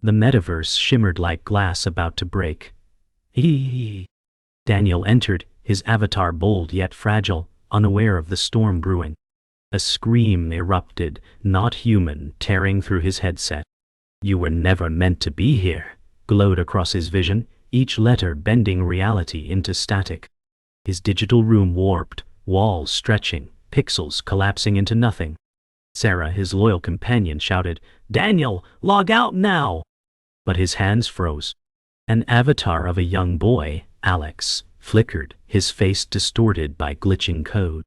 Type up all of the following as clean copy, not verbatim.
The metaverse shimmered like glass about to break. Hee. Daniel entered, his avatar bold yet fragile, unaware of the storm brewing. A scream erupted, not human, tearing through his headset. "You were never meant to be here," glowed across his vision, each letter bending reality into static. His digital room warped, walls stretching, pixels collapsing into nothing. Sarah, his loyal companion, shouted, "Daniel, log out now!" But his hands froze. An avatar of a young boy, Alex, flickered, his face distorted by glitching code.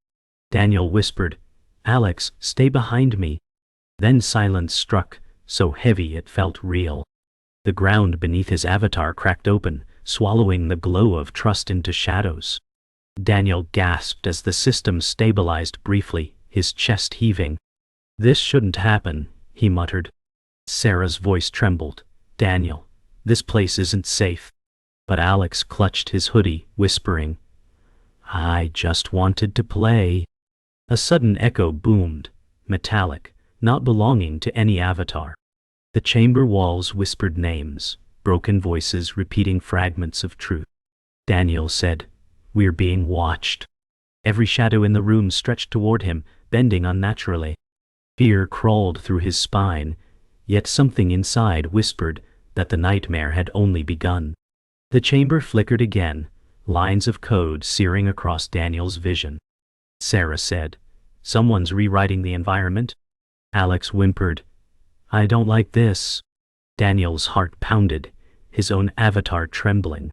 Daniel whispered, "Alex, stay behind me." Then silence struck, so heavy it felt real. The ground beneath his avatar cracked open, swallowing the glow of trust into shadows. Daniel gasped as the system stabilized briefly, his chest heaving. "This shouldn't happen," he muttered. Sarah's voice trembled. "Daniel, this place isn't safe." But Alex clutched his hoodie, whispering, "I just wanted to play." A sudden echo boomed, metallic, not belonging to any avatar. The chamber walls whispered names, broken voices repeating fragments of truth. Daniel said, "We're being watched." Every shadow in the room stretched toward him, bending unnaturally. Fear crawled through his spine, yet something inside whispered that the nightmare had only begun. The chamber flickered again, lines of code searing across Daniel's vision. Sarah said, "Someone's rewriting the environment." Alex whimpered, "I don't like this." Daniel's heart pounded, his own avatar trembling.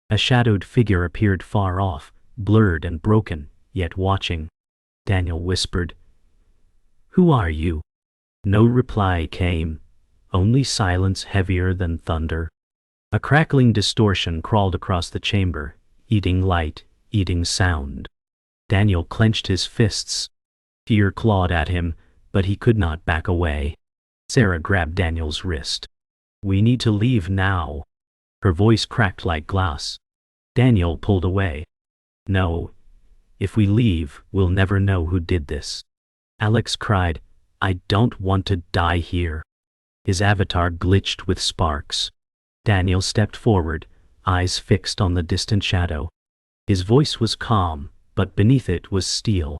A shadowed figure appeared far off, blurred and broken, yet watching. Daniel whispered, "Who are you?" No reply came, only silence heavier than thunder. A crackling distortion crawled across the chamber, eating light, eating sound. Daniel clenched his fists. Fear clawed at him, but he could not back away. Sarah grabbed Daniel's wrist. "We need to leave now." Her voice cracked like glass. Daniel pulled away. "No. If we leave, we'll never know who did this." Alex cried, "I don't want to die here." His avatar glitched with sparks. Daniel stepped forward, eyes fixed on the distant shadow. His voice was calm, but beneath it was steel.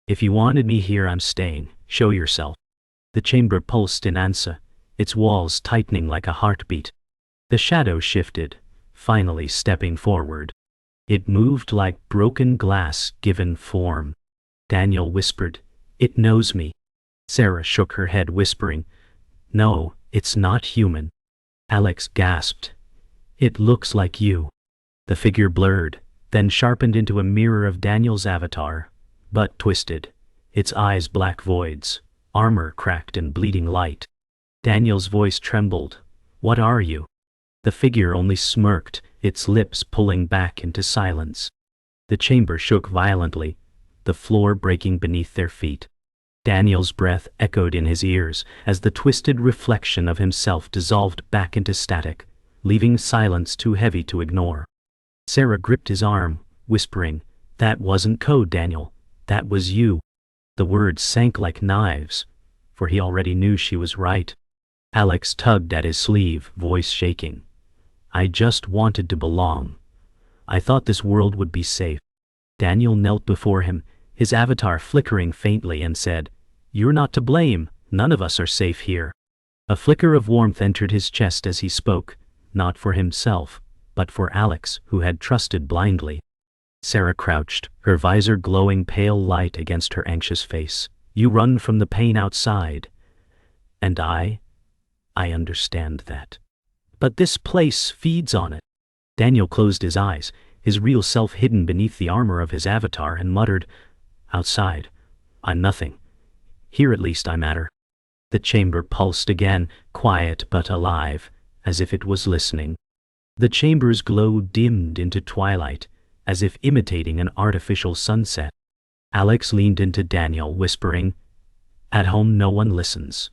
"If you wanted me here, I'm staying. Show yourself." The chamber pulsed in answer, its walls tightening like a heartbeat. The shadow shifted, finally stepping forward. It moved like broken glass given form. Daniel whispered, "It knows me." Sarah shook her head, whispering, "No, it's not human." Alex gasped, "It looks like you." The figure blurred, then sharpened into a mirror of Daniel's avatar, but twisted, its eyes black voids, armor cracked and bleeding light. Daniel's voice trembled, "What are you?" The figure only smirked, its lips pulling back into silence. The chamber shook violently, the floor breaking beneath their feet. Daniel's breath echoed in his ears as the twisted reflection of himself dissolved back into static, leaving silence too heavy to ignore. Sarah gripped his arm, whispering, "That wasn't code, Daniel. That was you." The words sank like knives, for he already knew she was right. Alex tugged at his sleeve, voice shaking. "I just wanted to belong. I thought this world would be safe." Daniel knelt before him, his avatar flickering faintly, and said, "You're not to blame. None of us are safe here." A flicker of warmth entered his chest as he spoke, not for himself, but for Alex, who had trusted blindly. Sarah crouched, her visor glowing pale light against her anxious face. "You run from the pain outside. And I understand that. But this place feeds on it." Daniel closed his eyes, his real self hidden beneath the armor of his avatar, and muttered, "Outside, I'm nothing. Here at least I matter." The chamber pulsed again, quiet but alive, as if it was listening. The chamber's glow dimmed into twilight, as if imitating an artificial sunset. Alex leaned into Daniel, whispering, "At home no one listens.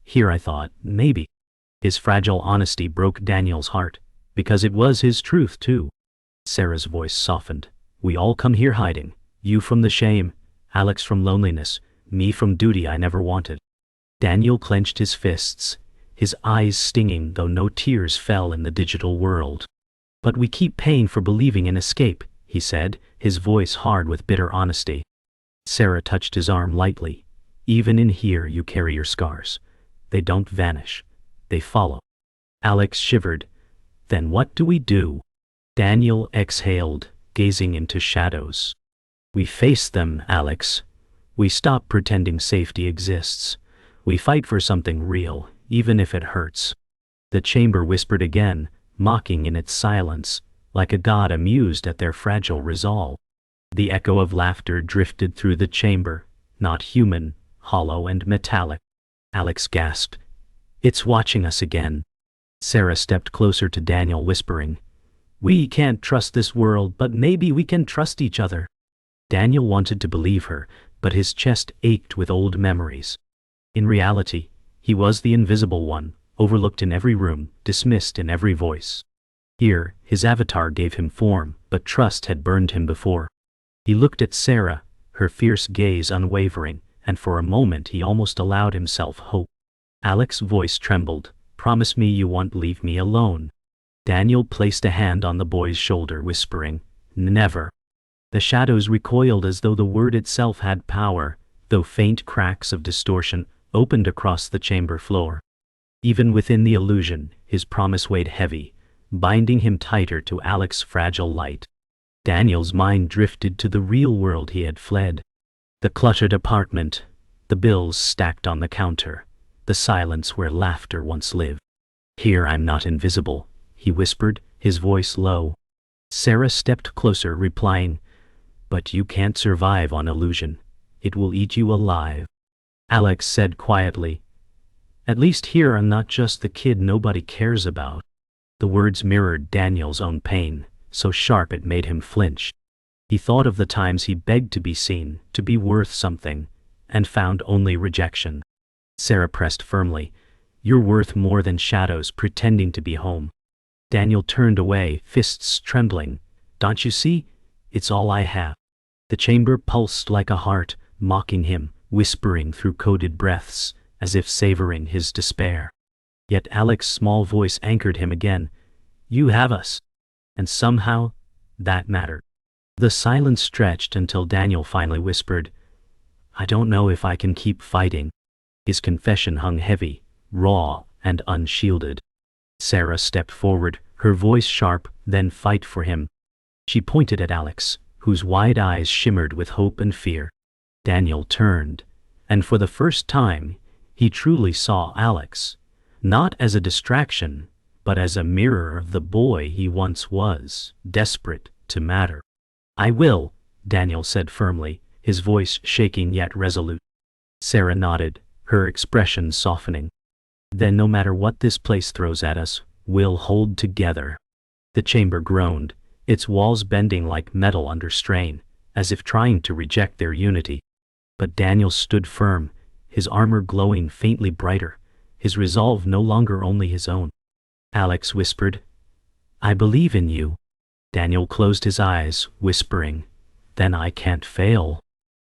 Here I thought, maybe." His fragile honesty broke Daniel's heart, because it was his truth too. Sarah's voice softened. "We all come here hiding. You from the shame, Alex from loneliness, me from duty I never wanted." Daniel clenched his fists, his eyes stinging though no tears fell in the digital world. "But we keep paying for believing in escape," he said, his voice hard with bitter honesty. Sarah touched his arm lightly. "Even in here you carry your scars. They don't vanish. They follow." Alex shivered. "Then what do we do?" Daniel exhaled, gazing into shadows. "We face them, Alex. We stop pretending safety exists. We fight for something real, even if it hurts." The chamber whispered again, mocking in its silence, like a god amused at their fragile resolve. The echo of laughter drifted through the chamber, not human, hollow and metallic. Alex gasped. "It's watching us again." Sarah stepped closer to Daniel, whispering, "We can't trust this world, but maybe we can trust each other." Daniel wanted to believe her, but his chest ached with old memories. In reality, he was the invisible one, overlooked in every room, dismissed in every voice. Here, his avatar gave him form, but trust had burned him before. He looked at Sarah, her fierce gaze unwavering, and for a moment he almost allowed himself hope. Alex's voice trembled. "Promise me you won't leave me alone." Daniel placed a hand on the boy's shoulder, whispering, "Never." The shadows recoiled as though the word itself had power, though faint cracks of distortion opened across the chamber floor. Even within the illusion, his promise weighed heavy, binding him tighter to Alex's fragile light. Daniel's mind drifted to the real world he had fled. The cluttered apartment, the bills stacked on the counter, the silence where laughter once lived. "Here I'm not invisible," he whispered, his voice low. Sarah stepped closer, replying, "But you can't survive on illusion. It will eat you alive." Alex said quietly, "At least here I'm not just the kid nobody cares about." The words mirrored Daniel's own pain, so sharp it made him flinch. He thought of the times he begged to be seen, to be worth something, and found only rejection. Sarah pressed firmly, "You're worth more than shadows pretending to be home." Daniel turned away, fists trembling. "Don't you see? It's all I have." The chamber pulsed like a heart, mocking him, whispering through coded breaths, as if savoring his despair. Yet Alex's small voice anchored him again. "You have us." And somehow, that mattered. The silence stretched until Daniel finally whispered, "I don't know if I can keep fighting." His confession hung heavy, raw, and unshielded. Sarah stepped forward, her voice sharp. "Then fight for him." She pointed at Alex, whose wide eyes shimmered with hope and fear. Daniel turned, and for the first time, he truly saw Alex, not as a distraction, but as a mirror of the boy he once was, desperate to matter. "I will," Daniel said firmly, his voice shaking yet resolute. Sarah nodded, her expression softening. "Then no matter what this place throws at us, we'll hold together." The chamber groaned, its walls bending like metal under strain, as if trying to reject their unity. But Daniel stood firm, his armor glowing faintly brighter, his resolve no longer only his own. Alex whispered, "I believe in you." Daniel closed his eyes, whispering, "Then I can't fail."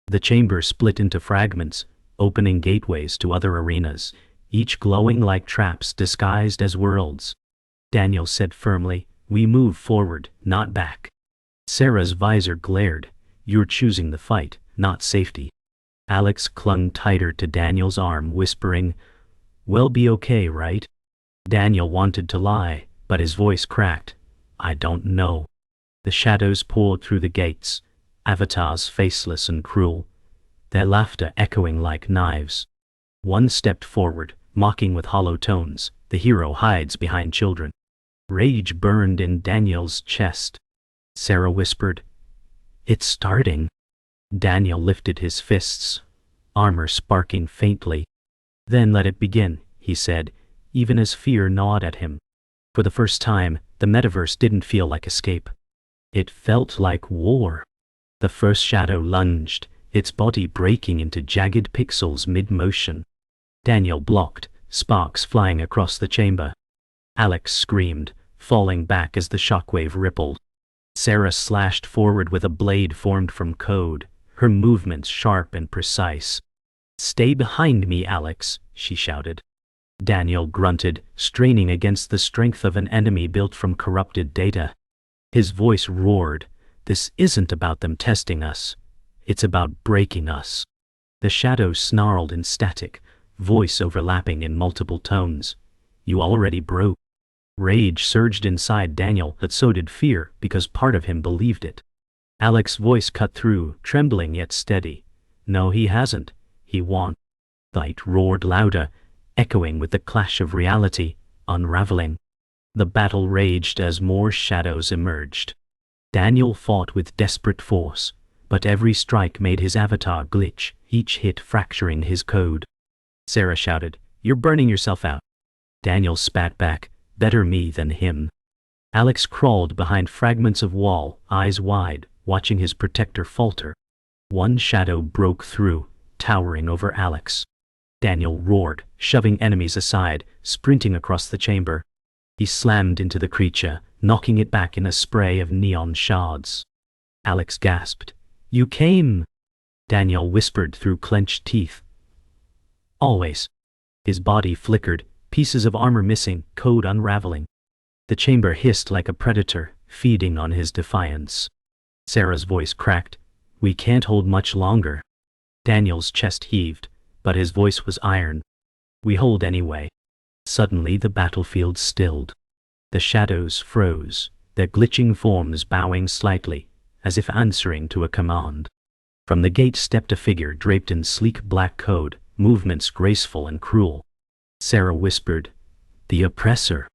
The chamber split into fragments, opening gateways to other arenas, each glowing like traps disguised as worlds. Daniel said firmly, "We move forward, not back." Sarah's visor glared, "You're choosing the fight, not safety." Alex clung tighter to Daniel's arm, whispering, "We'll be okay, right?" Daniel wanted to lie, but his voice cracked, "I don't know." The shadows poured through the gates, avatars faceless and cruel, their laughter echoing like knives. One stepped forward, mocking with hollow tones, "The hero hides behind children." Rage burned in Daniel's chest. Sarah whispered, "It's starting." Daniel lifted his fists, armor sparking faintly. "Then let it begin," he said, even as fear gnawed at him. For the first time, the Metaverse didn't feel like escape. It felt like war. The first shadow lunged, its body breaking into jagged pixels mid-motion. Daniel blocked, sparks flying across the chamber. Alex screamed, falling back as the shockwave rippled. Sarah slashed forward with a blade formed from code, her movements sharp and precise. "Stay behind me, Alex," she shouted. Daniel grunted, straining against the strength of an enemy built from corrupted data. His voice roared, "This isn't about them testing us. It's about breaking us." The shadows snarled in static, voice overlapping in multiple tones. "You already broke." Rage surged inside Daniel, but so did fear, because part of him believed it. Alex's voice cut through, trembling yet steady. "No, he hasn't. He won't." Light roared louder, echoing with the clash of reality, unraveling. The battle raged as more shadows emerged. Daniel fought with desperate force, but every strike made his avatar glitch, each hit fracturing his code. Sarah shouted, "You're burning yourself out." Daniel spat back, "Better me than him." Alex crawled behind fragments of wall, eyes wide, watching his protector falter. One shadow broke through, towering over Alex. Daniel roared, shoving enemies aside, sprinting across the chamber. He slammed into the creature, knocking it back in a spray of neon shards. Alex gasped. "You came!" Daniel whispered through clenched teeth. "Always." His body flickered, pieces of armor missing, code unraveling. The chamber hissed like a predator, feeding on his defiance. Sarah's voice cracked. "We can't hold much longer." Daniel's chest heaved, but his voice was iron. "We hold anyway." Suddenly the battlefield stilled. The shadows froze, their glitching forms bowing slightly, as if answering to a command. From the gate stepped a figure draped in sleek black code, movements graceful and cruel. Sarah whispered, "The oppressor."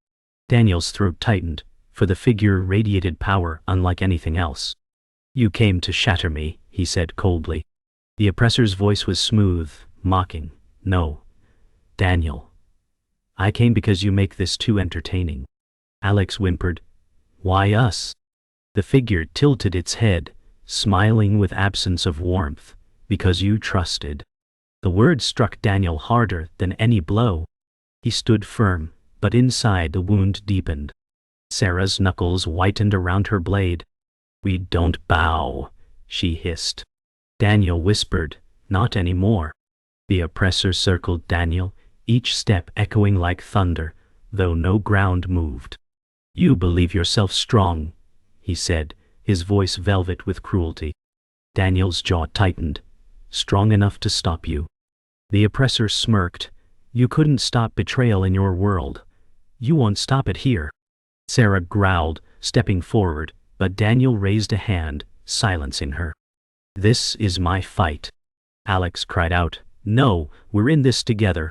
Daniel's throat tightened, for the figure radiated power unlike anything else. "You came to shatter me," he said coldly. The oppressor's voice was smooth, mocking. "No, Daniel. I came because you make this too entertaining." Alex whimpered, "Why us?" The figure tilted its head, smiling with absence of warmth. "Because you trusted." The word struck Daniel harder than any blow. He stood firm, but inside the wound deepened. Sarah's knuckles whitened around her blade. "We don't bow," she hissed. Daniel whispered, "Not anymore." The oppressor circled Daniel, each step echoing like thunder, though no ground moved. "You believe yourself strong," he said, his voice velvet with cruelty. Daniel's jaw tightened. "Strong enough to stop you." The oppressor smirked. "You couldn't stop betrayal in your world. You won't stop it here." Sarah growled, stepping forward, but Daniel raised a hand, silencing her. "This is my fight." Alex cried out, "No, we're in this together."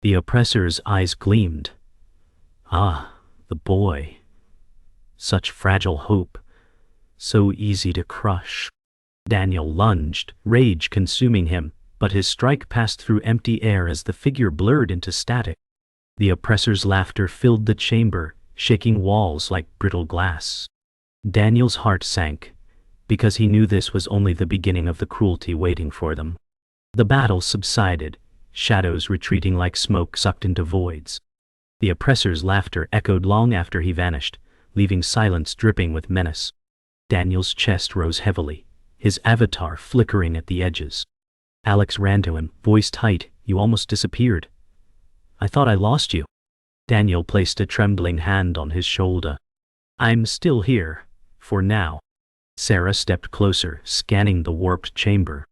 The oppressor's eyes gleamed. "Ah, the boy. Such fragile hope. So easy to crush." Daniel lunged, rage consuming him, but his strike passed through empty air as the figure blurred into static. The oppressor's laughter filled the chamber, shaking walls like brittle glass. Daniel's heart sank, because he knew this was only the beginning of the cruelty waiting for them. The battle subsided, shadows retreating like smoke sucked into voids. The oppressor's laughter echoed long after he vanished, leaving silence dripping with menace. Daniel's chest rose heavily, his avatar flickering at the edges. Alex ran to him, voice tight, "You almost disappeared. I thought I lost you." Daniel placed a trembling hand on his shoulder. "I'm still here, for now." Sarah stepped closer, scanning the warped chamber.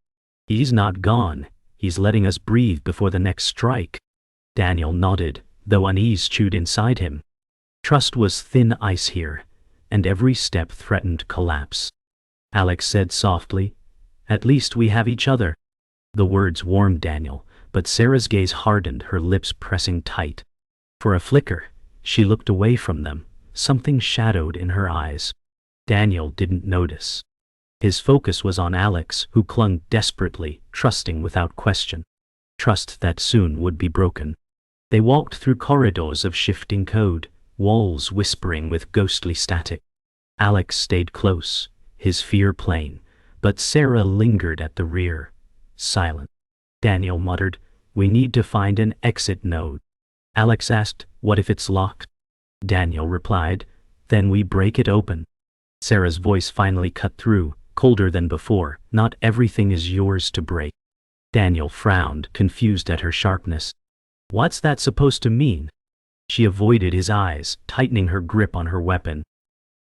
"He's not gone. He's letting us breathe before the next strike." Daniel nodded, though unease chewed inside him. Trust was thin ice here, and every step threatened collapse. Alex said softly, "At least we have each other." The words warmed Daniel, but Sarah's gaze hardened, her lips pressing tight. For a flicker, she looked away from them, something shadowed in her eyes. Daniel didn't notice. His focus was on Alex, who clung desperately, trusting without question. Trust that soon would be broken. They walked through corridors of shifting code, walls whispering with ghostly static. Alex stayed close, his fear plain, but Sarah lingered at the rear, silent. Daniel muttered, "We need to find an exit node." Alex asked, "What if it's locked?" Daniel replied, "Then we break it open." Sarah's voice finally cut through, colder than before, "Not everything is yours to break." Daniel frowned, confused at her sharpness. What's that supposed to mean? She avoided his eyes, tightening her grip on her weapon.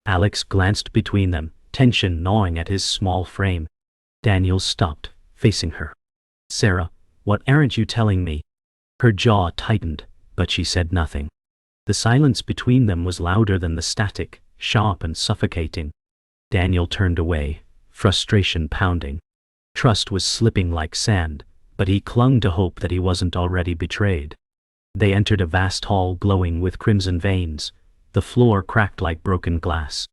Alex glanced between them, tension gnawing at his small frame. Daniel stopped, facing her. Sarah, what aren't you telling me? Her jaw tightened, but she said nothing. The silence between them was louder than the static, sharp and suffocating. Daniel turned away, frustration pounding. Trust was slipping like sand, but he clung to hope that he wasn't already betrayed. They entered a vast hall glowing with crimson veins. The floor cracked like broken glass.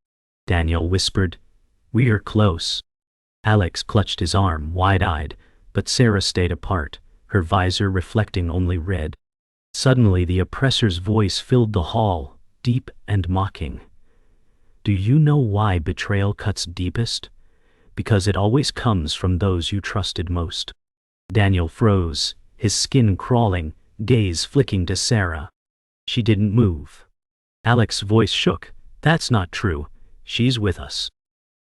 Daniel whispered, "We're close." Alex clutched his arm, wide-eyed, but Sarah stayed apart, her visor reflecting only red. Suddenly the oppressor's voice filled the hall, deep and mocking. "Do you know why betrayal cuts deepest? Because it always comes from those you trusted most." Daniel froze, his skin crawling, gaze flicking to Sarah. She didn't move. Alex's voice shook. "That's not true. She's with us."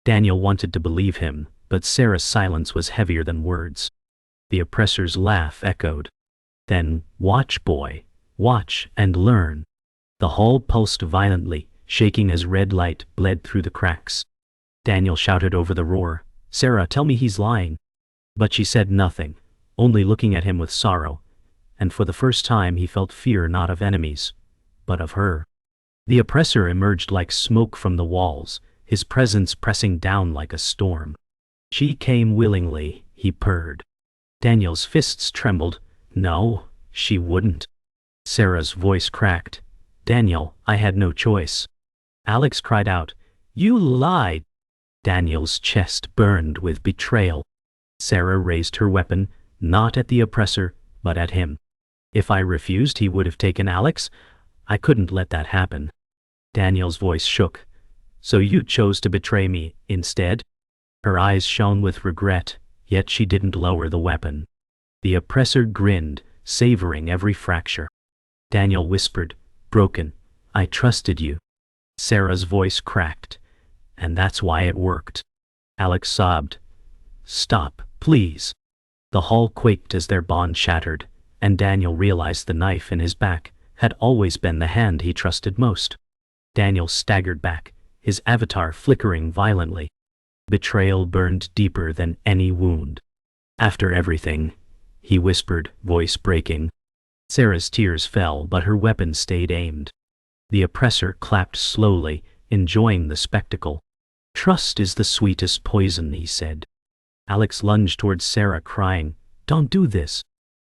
Daniel wanted to believe him, but Sarah's silence was heavier than words. The oppressor's laugh echoed. "Then, watch, boy. Watch and learn." The hall pulsed violently, shaking as red light bled through the cracks. Daniel shouted over the roar, "Sarah, tell me he's lying." But she said nothing, only looking at him with sorrow, and for the first time he felt fear not of enemies, but of her. The oppressor emerged like smoke from the walls, his presence pressing down like a storm. "She came willingly," he purred. Daniel's fists trembled. "No, she wouldn't." Sarah's voice cracked. "Daniel, I had no choice." Alex cried out, "You lied!" Daniel's chest burned with betrayal. Sarah raised her weapon, not at the oppressor, but at him. "If I refused, he would have taken Alex. I couldn't let that happen." Daniel's voice shook. "So you chose to betray me instead?" Her eyes shone with regret, yet she didn't lower the weapon. The oppressor grinned, savoring every fracture. Daniel whispered, broken, "I trusted you." Sarah's voice cracked. "And that's why it worked." Alex sobbed. "Stop, please." The hall quaked as their bond shattered, and Daniel realized the knife in his back had always been the hand he trusted most. Daniel staggered back, his avatar flickering violently. Betrayal burned deeper than any wound. "After everything," he whispered, voice breaking. Sarah's tears fell, but her weapon stayed aimed. The oppressor clapped slowly, enjoying the spectacle. "Trust is the sweetest poison," he said. Alex lunged towards Sarah, crying, "Don't do this."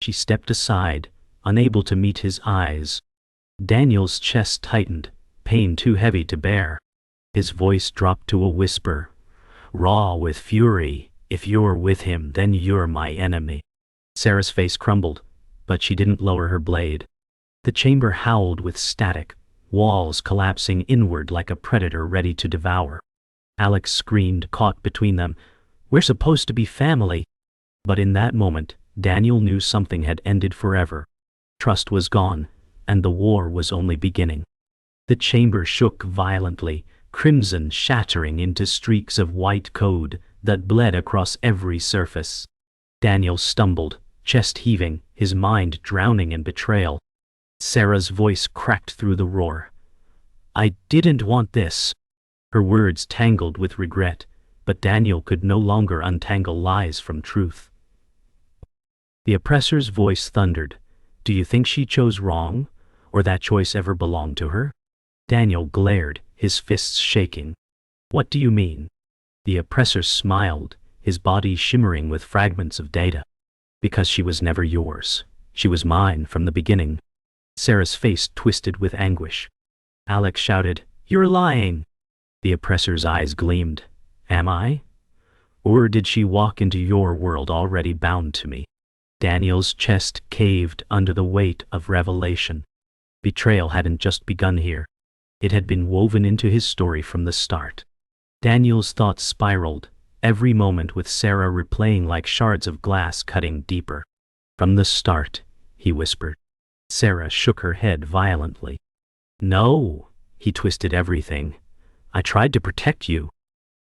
She stepped aside, unable to meet his eyes. Daniel's chest tightened, pain too heavy to bear. His voice dropped to a whisper, raw with fury, "If you're with him, then you're my enemy." Sarah's face crumbled, but she didn't lower her blade. The chamber howled with static, walls collapsing inward like a predator ready to devour. Alex screamed, caught between them, "We're supposed to be family." But in that moment, Daniel knew something had ended forever. Trust was gone, and the war was only beginning. The chamber shook violently, crimson shattering into streaks of white code that bled across every surface. Daniel stumbled, chest heaving, his mind drowning in betrayal. Sarah's voice cracked through the roar. "I didn't want this." Her words tangled with regret, but Daniel could no longer untangle lies from truth. The oppressor's voice thundered, "Do you think she chose wrong, or that choice ever belonged to her?" Daniel glared, his fists shaking. "What do you mean?" The oppressor smiled, his body shimmering with fragments of data. "Because she was never yours. She was mine from the beginning." Sarah's face twisted with anguish. Alex shouted, "You're lying!" The oppressor's eyes gleamed. "Am I? Or did she walk into your world already bound to me?" Daniel's chest caved under the weight of revelation. Betrayal hadn't just begun here. It had been woven into his story from the start. Daniel's thoughts spiraled, every moment with Sarah replaying like shards of glass cutting deeper. "From the start," he whispered. Sarah shook her head violently. "No," he twisted everything. "I tried to protect you."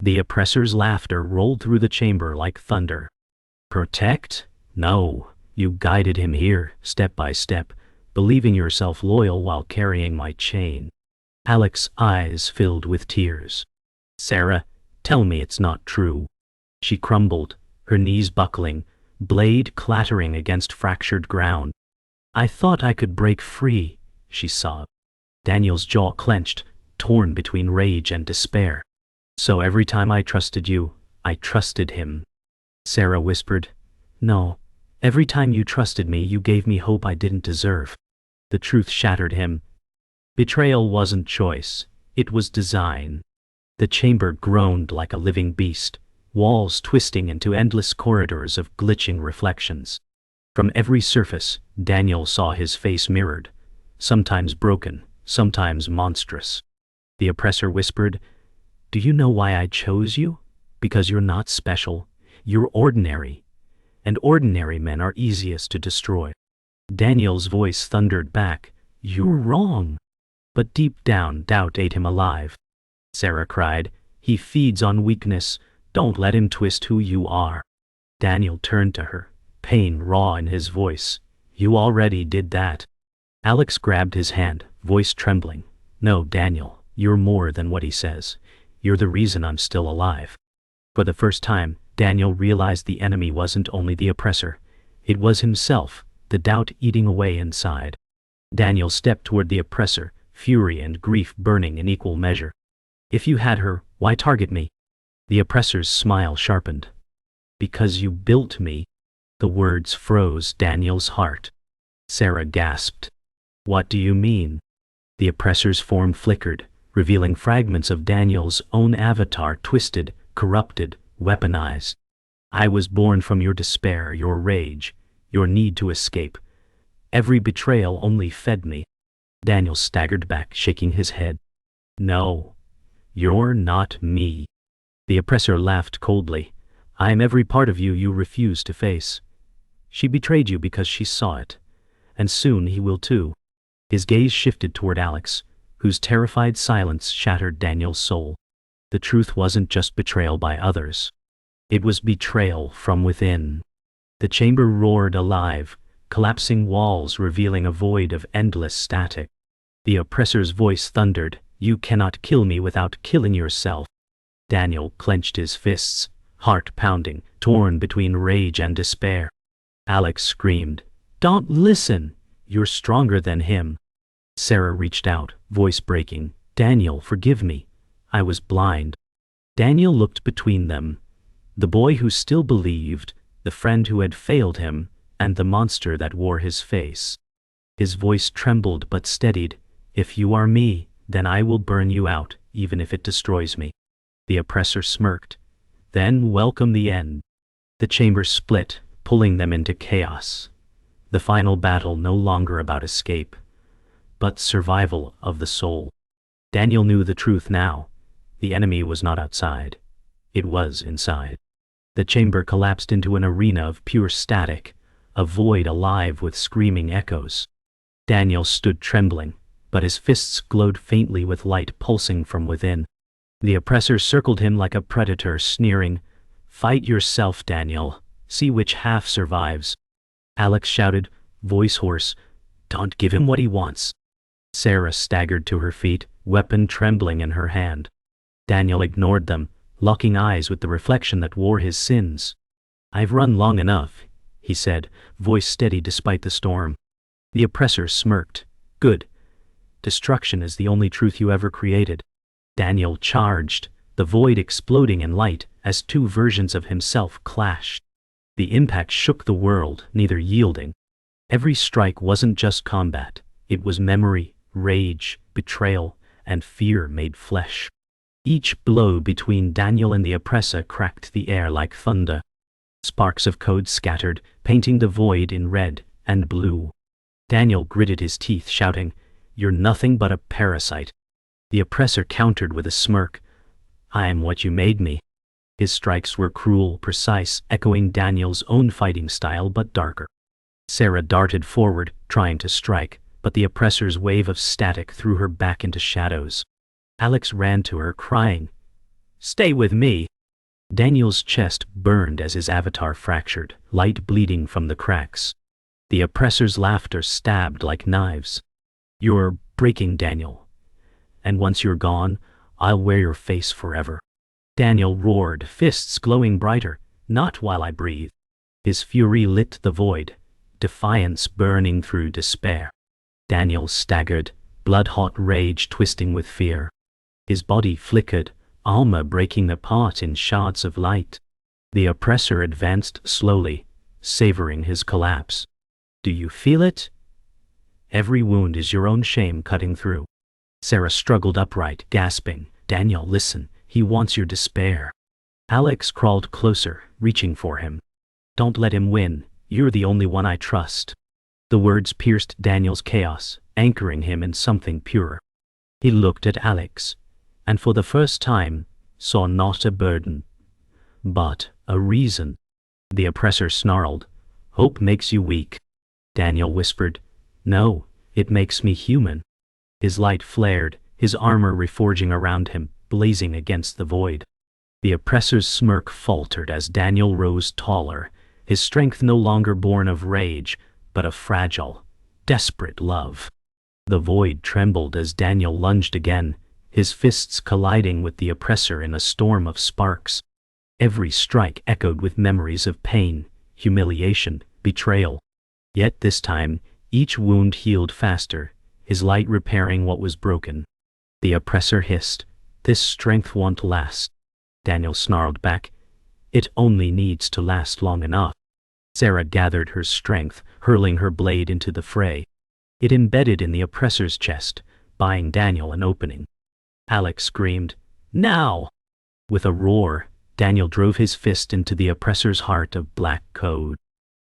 The oppressor's laughter rolled through the chamber like thunder. "Protect? No, you guided him here, step by step, believing yourself loyal while carrying my chain. Alex's eyes filled with tears. Sarah, tell me it's not true. She crumbled, her knees buckling, blade clattering against fractured ground. I thought I could break free, she sobbed. Daniel's jaw clenched, torn between rage and despair. So every time I trusted you, I trusted him. Sarah whispered, No, every time you trusted me, you gave me hope I didn't deserve. The truth shattered him. Betrayal wasn't choice, it was design. The chamber groaned like a living beast, walls twisting into endless corridors of glitching reflections. From every surface, Daniel saw his face mirrored, sometimes broken, sometimes monstrous. The oppressor whispered, Do you know why I chose you? Because you're not special, you're ordinary. And ordinary men are easiest to destroy. Daniel's voice thundered back, You're wrong. But deep down, doubt ate him alive. Sarah cried, He feeds on weakness, don't let him twist who you are. Daniel turned to her, pain raw in his voice. You already did that. Alex grabbed his hand, voice trembling. No, Daniel, you're more than what he says. You're the reason I'm still alive. For the first time, Daniel realized the enemy wasn't only the oppressor. It was himself, the doubt eating away inside. Daniel stepped toward the oppressor, fury and grief burning in equal measure. If you had her, why target me? The oppressor's smile sharpened. Because you built me. The words froze Daniel's heart. Sarah gasped. What do you mean? The oppressor's form flickered, revealing fragments of Daniel's own avatar, twisted, corrupted, weaponized. I was born from your despair, your rage, your need to escape. Every betrayal only fed me. Daniel staggered back, shaking his head. No, you're not me. The oppressor laughed coldly. I'm every part of you you refuse to face. She betrayed you because she saw it. And soon he will too. His gaze shifted toward Alex, whose terrified silence shattered Daniel's soul. The truth wasn't just betrayal by others. It was betrayal from within. The chamber roared alive, collapsing walls revealing a void of endless static. The oppressor's voice thundered, You cannot kill me without killing yourself. Daniel clenched his fists, heart pounding, torn between rage and despair. Alex screamed, Don't listen! You're stronger than him. Sarah reached out, voice breaking, Daniel, forgive me. I was blind. Daniel looked between them. The boy who still believed, the friend who had failed him, and the monster that wore his face. His voice trembled but steadied, If you are me, then I will burn you out, even if it destroys me. The oppressor smirked. Then welcome the end. The chamber split, pulling them into chaos. The final battle no longer about escape, but survival of the soul. Daniel knew the truth now. The enemy was not outside. It was inside. The chamber collapsed into an arena of pure static, a void alive with screaming echoes. Daniel stood trembling, but his fists glowed faintly with light pulsing from within. The oppressor circled him like a predator, sneering, Fight yourself, Daniel. See which half survives. Alex shouted, voice hoarse, Don't give him what he wants. Sarah staggered to her feet, weapon trembling in her hand. Daniel ignored them, locking eyes with the reflection that wore his sins. I've run long enough, he said, voice steady despite the storm. The oppressor smirked. Good. Destruction is the only truth you ever created. Daniel charged, the void exploding in light as two versions of himself clashed. The impact shook the world, neither yielding. Every strike wasn't just combat. It was memory, rage, betrayal, and fear made flesh. Each blow between Daniel and the oppressor cracked the air like thunder. Sparks of code scattered, painting the void in red and blue. Daniel gritted his teeth, shouting, You're nothing but a parasite. The oppressor countered with a smirk. I am what you made me. His strikes were cruel, precise, echoing Daniel's own fighting style but darker. Sarah darted forward, trying to strike, but the oppressor's wave of static threw her back into shadows. Alex ran to her, crying, Stay with me! Daniel's chest burned as his avatar fractured, light bleeding from the cracks. The oppressor's laughter stabbed like knives. You're breaking, Daniel. And once you're gone, I'll wear your face forever. Daniel roared, fists glowing brighter. Not while I breathe. His fury lit the void, defiance burning through despair. Daniel staggered, blood-hot rage twisting with fear. His body flickered, armor breaking apart in shards of light. The oppressor advanced slowly, savoring his collapse. Do you feel it? Every wound is your own shame cutting through. Sarah struggled upright, gasping. Daniel, listen, he wants your despair. Alex crawled closer, reaching for him. Don't let him win, you're the only one I trust. The words pierced Daniel's chaos, anchoring him in something purer. He looked at Alex, and for the first time, saw not a burden, but a reason. The oppressor snarled, Hope makes you weak. Daniel whispered, No, it makes me human. His light flared, his armor reforging around him, blazing against the void. The oppressor's smirk faltered as Daniel rose taller, his strength no longer born of rage, but of fragile, desperate love. The void trembled as Daniel lunged again, his fists colliding with the oppressor in a storm of sparks. Every strike echoed with memories of pain, humiliation, betrayal. Yet this time, each wound healed faster, his light repairing what was broken. The oppressor hissed, This strength won't last. Daniel snarled back, It only needs to last long enough. Sarah gathered her strength, hurling her blade into the fray. It embedded in the oppressor's chest, buying Daniel an opening. Alex screamed, Now! With a roar, Daniel drove his fist into the oppressor's heart of black code.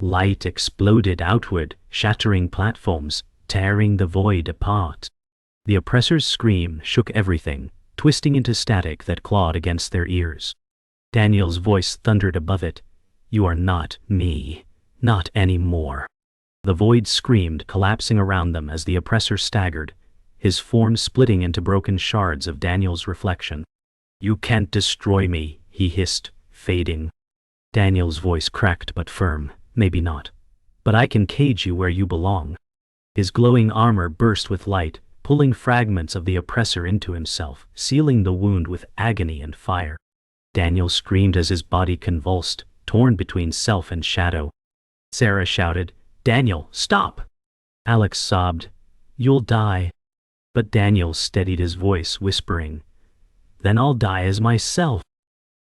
Light exploded outward, shattering platforms, tearing the void apart. The oppressor's scream shook everything, twisting into static that clawed against their ears. Daniel's voice thundered above it, You are not me, not anymore. The void screamed, collapsing around them as the oppressor staggered, his form splitting into broken shards of Daniel's reflection. You can't destroy me, he hissed, fading. Daniel's voice cracked but firm, Maybe not. But I can cage you where you belong. His glowing armor burst with light, pulling fragments of the oppressor into himself, sealing the wound with agony and fire. Daniel screamed as his body convulsed, torn between self and shadow. Sarah shouted, Daniel, stop! Alex sobbed, You'll die. But Daniel steadied his voice, whispering, Then I'll die as myself.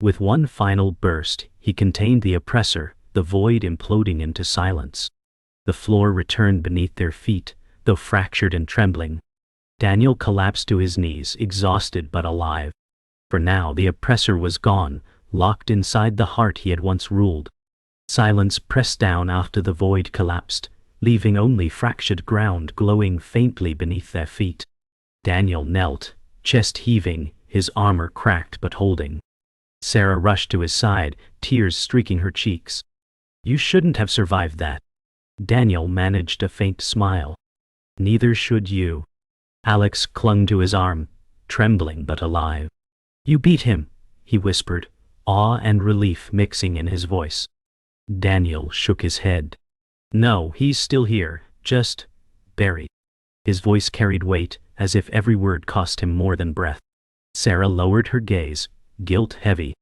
With one final burst, he contained the oppressor, the void imploding into silence. The floor returned beneath their feet, though fractured and trembling. Daniel collapsed to his knees, exhausted but alive. For now the oppressor was gone, locked inside the heart he had once ruled. Silence pressed down after the void collapsed, leaving only fractured ground glowing faintly beneath their feet. Daniel knelt, chest heaving, his armor cracked but holding. Sarah rushed to his side, tears streaking her cheeks. You shouldn't have survived that. Daniel managed a faint smile. Neither should you. Alex clung to his arm, trembling but alive. You beat him, he whispered, awe and relief mixing in his voice. Daniel shook his head. No, he's still here, just buried. His voice carried weight, as if every word cost him more than breath. Sarah lowered her gaze, guilt heavy.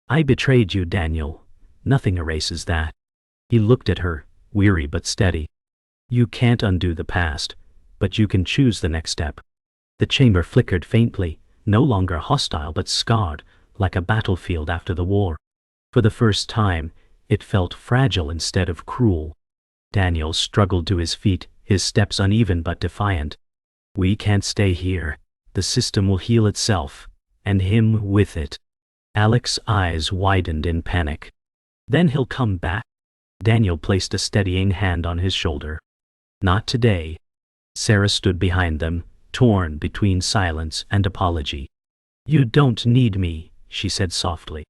I betrayed you, Daniel. Nothing erases that. He looked at her, weary but steady. You can't undo the past, but you can choose the next step. The chamber flickered faintly, no longer hostile but scarred, like a battlefield after the war. For the first time, it felt fragile instead of cruel. Daniel struggled to his feet, his steps uneven but defiant. We can't stay here. The system will heal itself, and him with it. Alex's eyes widened in panic. Then he'll come back. Daniel placed a steadying hand on his shoulder. Not today. Sarah stood behind them, torn between silence and apology. You don't need me, she said softly.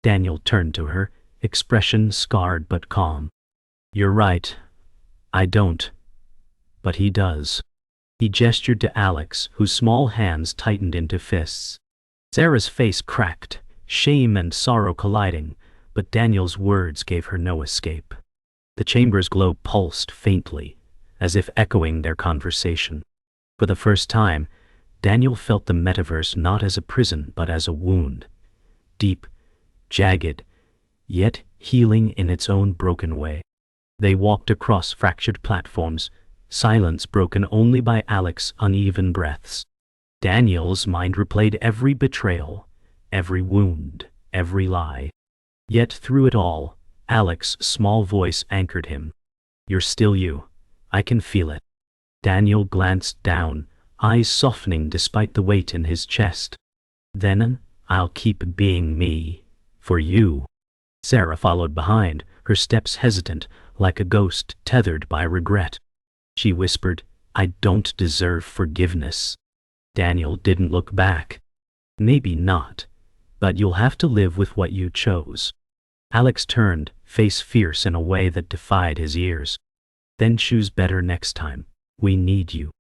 Daniel turned to her, expression scarred but calm. You're right. I don't. But he does. He gestured to Alex, whose small hands tightened into fists. Sarah's face cracked, shame and sorrow colliding, but Daniel's words gave her no escape. The chamber's glow pulsed faintly, as if echoing their conversation. For the first time, Daniel felt the metaverse not as a prison but as a wound. Deep, jagged, yet healing in its own broken way. They walked across fractured platforms, silence broken only by Alex's uneven breaths. Daniel's mind replayed every betrayal, every wound, every lie. Yet through it all, Alex's small voice anchored him. "You're still you. I can feel it." Daniel glanced down, eyes softening despite the weight in his chest. "Then, I'll keep being me. For you." Sarah followed behind, her steps hesitant, like a ghost tethered by regret. She whispered, "I don't deserve forgiveness." Daniel didn't look back. "Maybe not, but you'll have to live with what you chose." Alex turned, face fierce in a way that defied his ears. "Then choose better next time. We need you."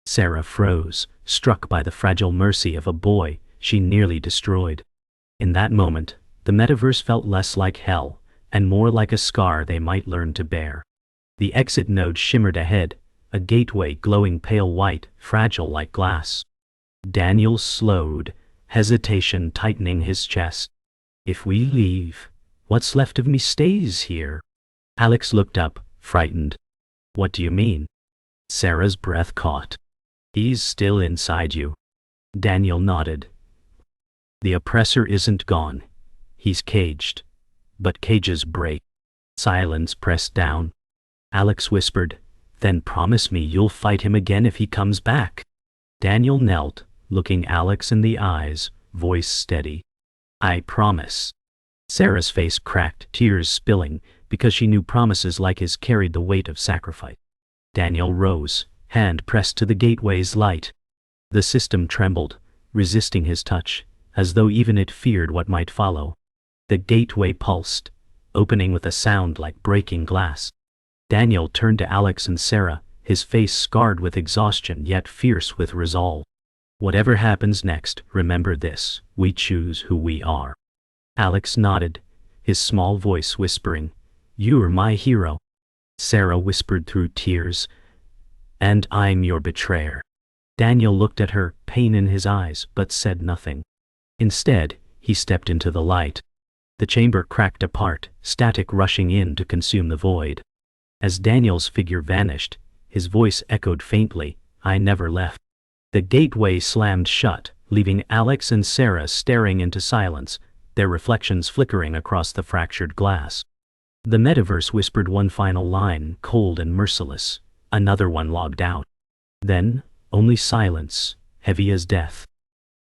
Sarah froze, struck by the fragile mercy of a boy she nearly destroyed. In that moment, the metaverse felt less like hell, and more like a scar they might learn to bear. The exit node shimmered ahead, a gateway glowing pale white, fragile like glass. Daniel slowed, hesitation tightening his chest. "If we leave, what's left of me stays here." Alex looked up, frightened. "What do you mean?" Sarah's breath caught. "He's still inside you." Daniel nodded. "The oppressor isn't gone. He's caged. But cages break." Silence pressed down. Alex whispered, "Then promise me you'll fight him again if he comes back." Daniel knelt, looking Alex in the eyes, voice steady. "I promise." Sarah's face cracked, tears spilling, because she knew promises like his carried the weight of sacrifice. Daniel rose, hand pressed to the gateway's light. The system trembled, resisting his touch, as though even it feared what might follow. The gateway pulsed, opening with a sound like breaking glass. Daniel turned to Alex and Sarah, his face scarred with exhaustion yet fierce with resolve. "Whatever happens next, remember this: we choose who we are." Alex nodded, his small voice whispering, "You're my hero." Sarah whispered through tears, "And I'm your betrayer." Daniel looked at her, pain in his eyes, but said nothing. Instead, he stepped into the light. The chamber cracked apart, static rushing in to consume the void. As Daniel's figure vanished, his voice echoed faintly, "I never left." The gateway slammed shut, leaving Alex and Sarah staring into silence, their reflections flickering across the fractured glass. The metaverse whispered one final line, cold and merciless. Another one logged out. Then, only silence, heavy as death.